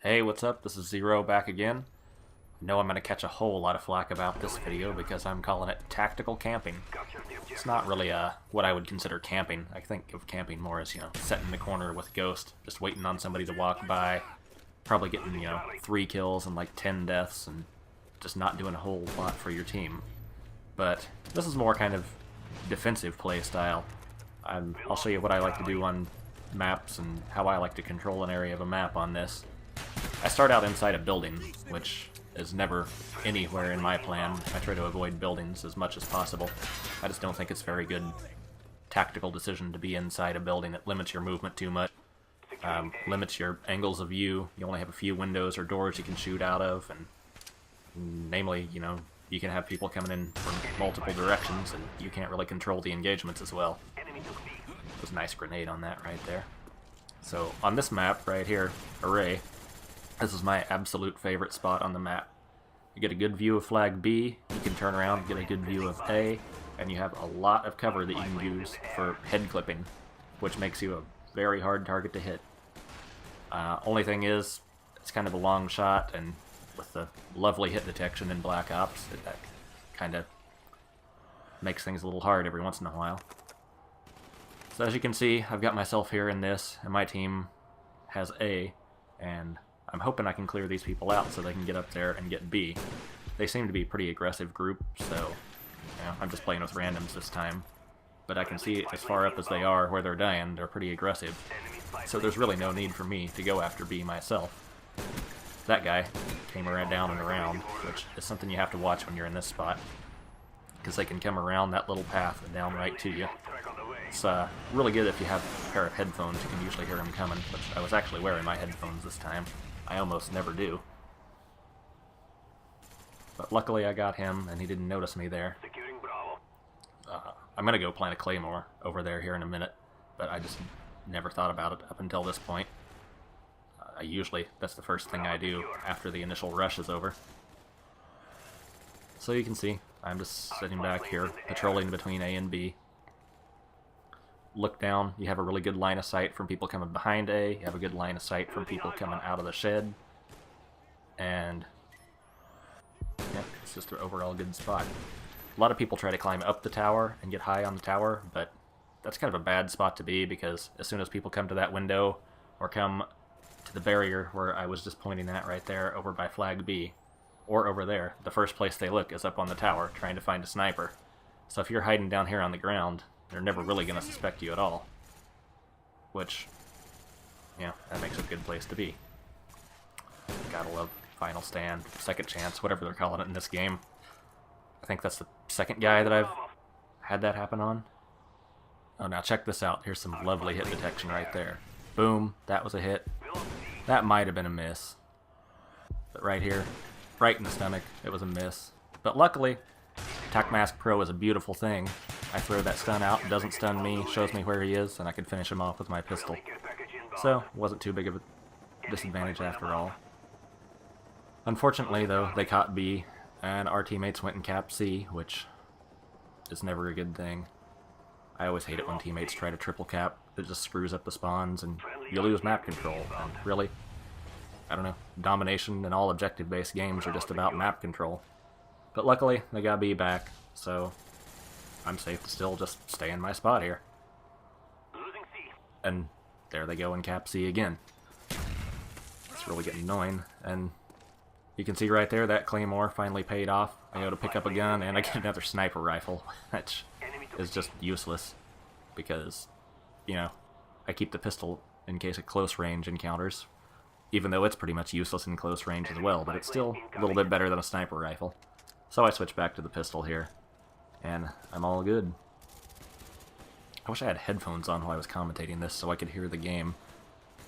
Hey, what's up? This is Zero back again. I know I'm going to catch a whole lot of flack about this video because I'm calling it tactical camping. It's not really what I would consider camping. I think of camping more as, sitting in the corner with Ghost, just waiting on somebody to walk by, probably getting, 3 kills and like 10 deaths and just not doing a whole lot for your team. But this is more kind of defensive play style. I'll show you what I like to do on maps and how I like to control an area of a map on this. I start out inside a building, which is never anywhere in my plan. I try to avoid buildings as much as possible. I just don't think it's a very good tactical decision to be inside a building. It limits your movement too much, limits your angles of view. You only have a few windows or doors you can shoot out of, and namely, you can have people coming in from multiple directions, and you can't really control the engagements as well. There's a nice grenade on that right there. So on this map right here, Array, this is my absolute favorite spot on the map. You get a good view of flag B, you can turn around and get a good view of A, and you have a lot of cover that you can use for head clipping, which makes you a very hard target to hit. Only thing is, it's kind of a long shot, and with the lovely hit detection in Black Ops, that kind of makes things a little hard every once in a while. So as you can see, I've got myself here in this, and my team has A, and I'm hoping I can clear these people out so they can get up there and get B. They seem to be a pretty aggressive group, so I'm just playing with randoms this time. But I can see as far up as they are where they're dying, they're pretty aggressive. So there's really no need for me to go after B myself. That guy came around down and around, which is something you have to watch when you're in this spot, because they can come around that little path and down right to you. It's really good if you have a pair of headphones. You can usually hear them coming, which I was actually wearing my headphones this time. I almost never do. But luckily I got him, and he didn't notice me there. I'm going to go plant a claymore over there here in a minute, but I just never thought about it up until this point. That's the first thing I do after the initial rush is over. So you can see, I'm just sitting back here, patrolling between A and B. Look down, you have a really good line of sight from people coming behind A, you have a good line of sight from people coming out of the shed, and yeah, it's just an overall good spot. A lot of people try to climb up the tower and get high on the tower, but that's kind of a bad spot to be, because as soon as people come to that window, or come to the barrier where I was just pointing at right there, over by flag B, or over there, the first place they look is up on the tower, trying to find a sniper. So if you're hiding down here on the ground, they're never really going to suspect you at all. Which, yeah, that makes it a good place to be. Gotta love Final Stand, Second Chance, whatever they're calling it in this game. I think that's the second guy that I've had that happen on. Oh, now check this out. Here's some lovely hit detection right there. Boom, that was a hit. That might have been a miss. But right here, right in the stomach, it was a miss. But luckily, Tac Mask Pro is a beautiful thing. I throw that stun out, it doesn't stun me, shows me where he is, and I can finish him off with my pistol. So, it wasn't too big of a disadvantage after all. Unfortunately, though, they caught B, and our teammates went and capped C, which is never a good thing. I always hate it when teammates try to triple cap. It just screws up the spawns, and you lose map control. And really, I don't know, domination and all objective-based games are just about map control. But luckily, they got B back, so I'm safe to still just stay in my spot here. And there they go in cap C again. It's really getting annoying, and you can see right there that claymore finally paid off. I go to pick up a gun, and I get another sniper rifle, which is just useless, because, I keep the pistol in case of close range encounters, even though it's pretty much useless in close range as well, but it's still a little bit better than a sniper rifle. So I switch back to the pistol here, and I'm all good. I wish I had headphones on while I was commentating this so I could hear the game.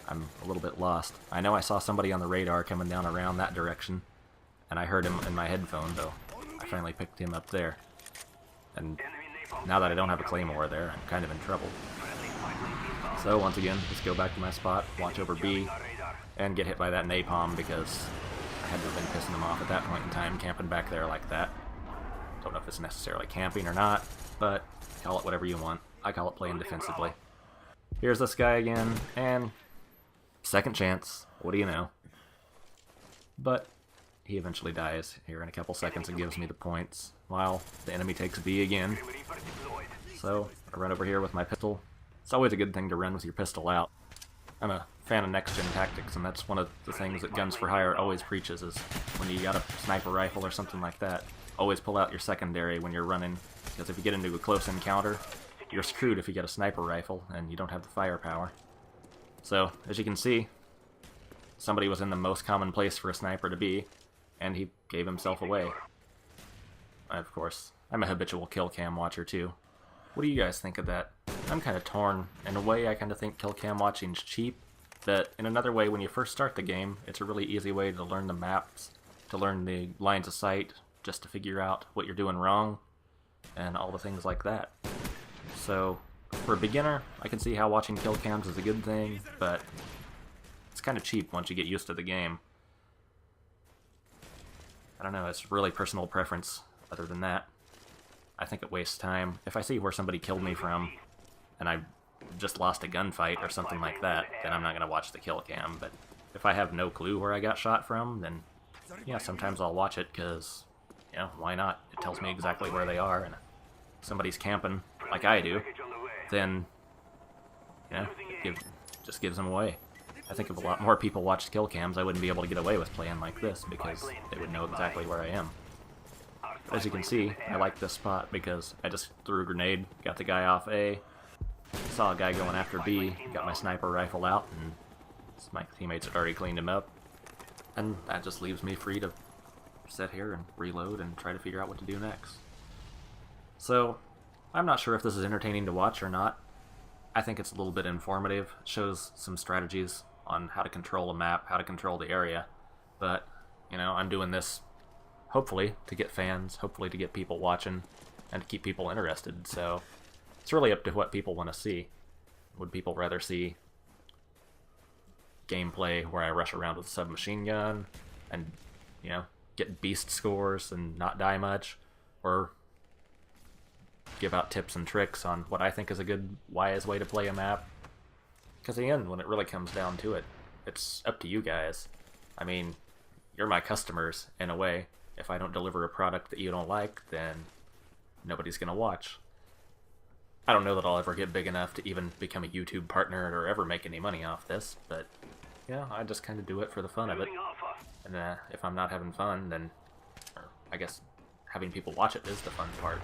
I'm a little bit lost. I know I saw somebody on the radar coming down around that direction, and I heard him in my headphone, though. I finally picked him up there. And now that I don't have a claymore there, I'm kind of in trouble. So once again, just go back to my spot, watch over B, and get hit by that napalm, because I had to have been pissing them off at that point in time, camping back there like that. Don't know if it's necessarily camping or not, but call it whatever you want. I call it playing defensively. Here's this guy again, and second chance. What do you know? But he eventually dies here in a couple seconds and gives me the points, while the enemy takes B again. So I run over here with my pistol. It's always a good thing to run with your pistol out. I'm a fan of next-gen tactics, and that's one of the things that Guns for Hire always preaches, is when you got a sniper rifle or something like that, always pull out your secondary when you're running, because if you get into a close encounter, you're screwed if you get a sniper rifle and you don't have the firepower. So, as you can see, somebody was in the most common place for a sniper to be, and he gave himself away. Of course, I'm a habitual kill cam watcher too. What do you guys think of that? I'm kind of torn. In a way, I kind of think kill cam watching's cheap, but in another way, when you first start the game, it's a really easy way to learn the maps, to learn the lines of sight, just to figure out what you're doing wrong, and all the things like that. So, for a beginner, I can see how watching kill cams is a good thing, but it's kind of cheap once you get used to the game. I don't know, it's really personal preference. Other than that, I think it wastes time. If I see where somebody killed me from, and I just lost a gunfight or something like that, then I'm not going to watch the kill cam. But if I have no clue where I got shot from, then yeah, sometimes I'll watch it, because, you know, why not? It tells me exactly where they are, and if somebody's camping like I do, then, you know, just gives them away. I think if a lot more people watched kill cams, I wouldn't be able to get away with playing like this, because they would know exactly where I am. As you can see, I like this spot because I just threw a grenade, got the guy off A, saw a guy going after B, got my sniper rifle out, and my teammates had already cleaned him up. And that just leaves me free to sit here and reload and try to figure out what to do next. So, I'm not sure if this is entertaining to watch or not. I think it's a little bit informative. It shows some strategies on how to control a map, how to control the area. But, you know, I'm doing this hopefully to get fans, hopefully to get people watching, and to keep people interested. So, it's really up to what people want to see. Would people rather see gameplay where I rush around with a submachine gun and, you know, get beast scores and not die much, or give out tips and tricks on what I think is a good, wise way to play a map? Because in the end, when it really comes down to it, it's up to you guys. I mean, you're my customers, in a way. If I don't deliver a product that you don't like, then nobody's gonna watch. I don't know that I'll ever get big enough to even become a YouTube partner or ever make any money off this, but, you know, I just kind of do it for the fun of it. And if I'm not having fun, then, or I guess having people watch it is the fun part.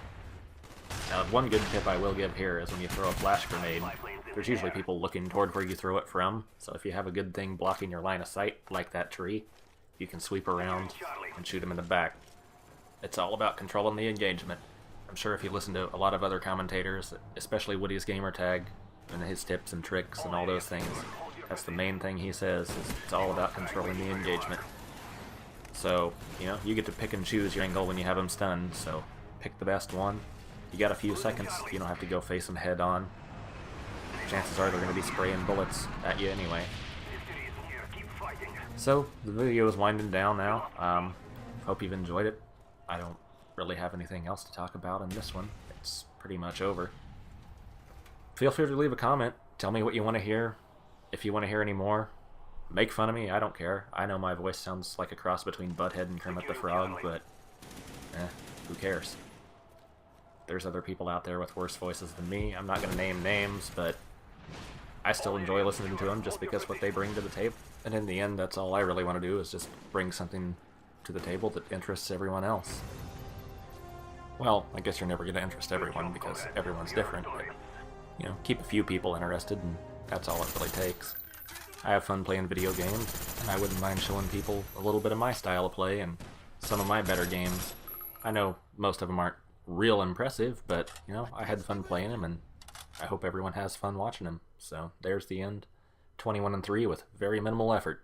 Now, one good tip I will give here is when you throw a flash grenade, there's usually people looking toward where you throw it from, so if you have a good thing blocking your line of sight, like that tree, you can sweep around and shoot them in the back. It's all about controlling the engagement. I'm sure if you listen to a lot of other commentators, especially Woody's gamertag, and his tips and tricks and all those things, that's the main thing he says, is it's all about controlling the engagement. So, you know, you get to pick and choose your angle when you have them stunned, so pick the best one. You got a few seconds, you don't have to go face them head on. Chances are they're going to be spraying bullets at you anyway. So, the video is winding down now. Hope you've enjoyed it. I don't really have anything else to talk about in this one. It's pretty much over. Feel free to leave a comment. Tell me what you want to hear. If you want to hear any more, make fun of me. I don't care. I know my voice sounds like a cross between Butthead and Kermit the Frog, but who cares? There's other people out there with worse voices than me. I'm not going to name names, but I still enjoy listening to them just because what they bring to the table. And in the end, that's all I really want to do, is just bring something to the table that interests everyone else. Well, I guess you're never going to interest everyone because everyone's different, but, you know, keep a few people interested, and that's all it really takes. I have fun playing video games, and I wouldn't mind showing people a little bit of my style of play and some of my better games. I know most of them aren't real impressive, but, you know, I had fun playing them, and I hope everyone has fun watching them. So, there's the end. 21-3 with very minimal effort.